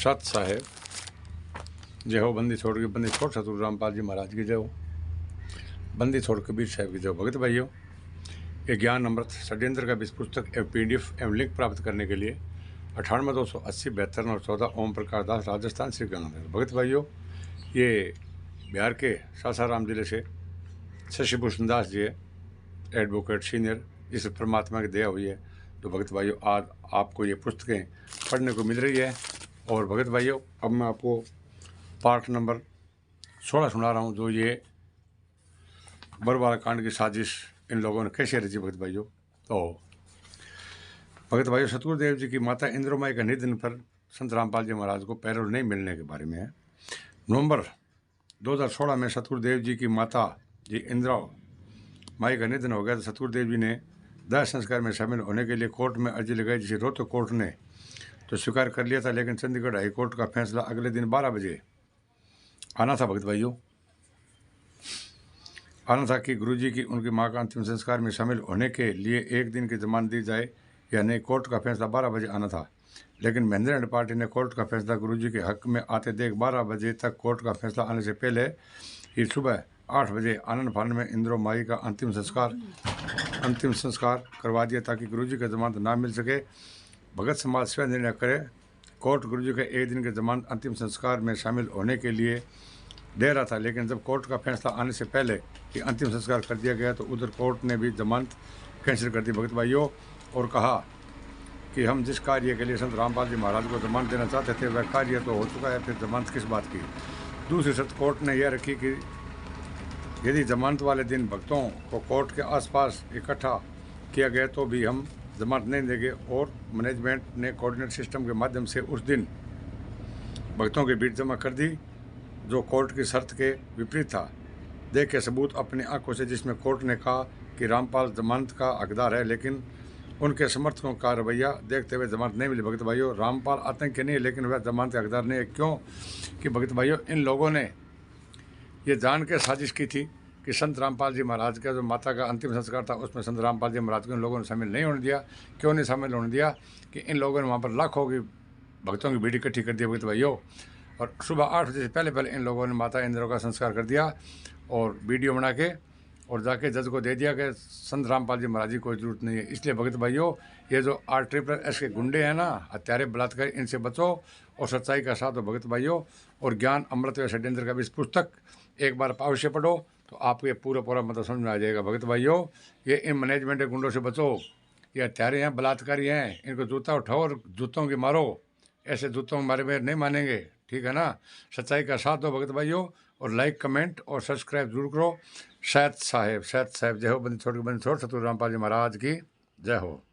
सत साहेब जय हो। बंदी छोड़ के बंदी छोड़ सतगुरु रामपाल जी महाराज की जय हो। बंदी छोड़ कबीर साहब की जय हो। भगत भाइयों, ये ज्ञान अमृत षड्यंत्र का पुस्तक एवं PDF एवं लिंक प्राप्त करने के लिए 98-280-72-914 ओम प्रकाश दास, राजस्थान, श्री गंगानगर। भगत भाइयों, ये बिहार के सासाराम जिले से शशिभूषण दास जी है, एडवोकेट सीनियर, जिस परमात्मा की दया हुई है। तो भगत भाइयों, आज आपको ये पुस्तकें पढ़ने को मिल रही है। और भगत भाइयों, अब मैं आपको पार्ट नंबर 16 सुना रहा हूँ, जो ये बरवाला कांड की साजिश इन लोगों ने कैसे रची। भगत भाइयों, तो भगत भाइयों, सतगुरुदेव जी की माता इंद्रोमाई का निधन पर संत रामपाल जी महाराज को पैरोल नहीं मिलने के बारे में है। नवंबर 2016 में सतगुरुदेव जी की माता जी इंद्रा माई का निधन हो गया। तो सतगुरुदेव जी ने दाह संस्कार में शामिल होने के लिए कोर्ट में अर्जी लगाई, जिसे रोहतक कोर्ट ने तो स्वीकार कर लिया था। लेकिन चंडीगढ़ हाई कोर्ट का फैसला अगले दिन 12 बजे आना था। भगत भाइयों, आना था कि गुरुजी की उनकी मां का अंतिम संस्कार में शामिल होने के लिए एक दिन की जमानत दी जाए या नहीं। कोर्ट का फैसला 12 बजे आना था, लेकिन महेंद्र एंड पार्टी ने कोर्ट का फैसला गुरुजी के हक में आते देख 12 बजे तक कोर्ट का फैसला आने से पहले ही सुबह 8 बजे आनंद फानंद में इंद्रो माई का अंतिम संस्कार करवा दिया, ताकि गुरुजी की जमानत ना मिल सके। भगत समाज स्वयं निर्णय करे। कोर्ट गुरुजी के एक दिन के जमानत अंतिम संस्कार में शामिल होने के लिए दे रहा था, लेकिन जब कोर्ट का फैसला आने से पहले ही अंतिम संस्कार कर दिया गया तो उधर कोर्ट ने भी जमानत कैंसिल कर दी। भगत भाइयों, और कहा कि हम जिस कार्य के लिए संत रामपाल जी महाराज को जमानत देना चाहते थे वह कार्य तो हो चुका है, फिर जमानत किस बात की। दूसरी शर्त कोर्ट ने यह रखी कि यदि जमानत वाले दिन भक्तों को कोर्ट के आसपास इकट्ठा किया गया तो भी हम जमानत नहीं देंगे। और मैनेजमेंट ने कोऑर्डिनेट सिस्टम के माध्यम से उस दिन भक्तों की भीड़ जमा कर दी, जो कोर्ट की शर्त के विपरीत था। देख के सबूत अपनी आंखों से, जिसमें कोर्ट ने कहा कि रामपाल जमानत का हकदार है, लेकिन उनके समर्थकों का रवैया देखते हुए जमानत नहीं मिली। भगत भाइयों, रामपाल आतंकी नहीं है, लेकिन वह जमानत का हकदार नहीं है। क्यों कि भगत भाइयों, इन लोगों ने ये जान के साजिश की थी कि संत रामपाल जी महाराज का जो माता का अंतिम संस्कार था उसमें संत रामपाल जी महाराज को इन लोगों ने शामिल नहीं होने दिया। क्यों नहीं शामिल होने दिया कि इन लोगों ने वहाँ पर लाखों की भक्तों की भीड़ इकट्ठी कर दी। भगत भाइयों, और सुबह 8 बजे से पहले इन लोगों ने माता इंद्रो का संस्कार कर दिया और वीडियो बना के और जाके जज को दे दिया कि संत रामपाल जी महाराज की कोई जरूरत नहीं है। इसलिए भगत भाइयों, ये जो RSS के गुंडे हैं ना, हत्यारे बलात्कारी, इनसे बचो और सच्चाई का साथ हो। भगत भाइयों, और ज्ञान अमृत व षड्यंत्र का भी इस पुस्तक एक बार अवश्य पढ़ो तो आपको ये पूरा मतलब समझ में आ जाएगा। भगत भाइयों, ये इन मैनेजमेंट के गुंडों से बचो। ये हत्यारे हैं, बलात्कारी हैं, इनको जूता उठाओ और जूतों की मारो। ऐसे जूतों के मारे में नहीं मानेंगे, ठीक है ना। सच्चाई का साथ दो भगत भाइयों, और लाइक, कमेंट और सब्सक्राइब जरूर करो। सत साहेब जय हो। बंदी छोड़ के बंदी छोड़, सतगुरु रामपाल जी महाराज की जय हो।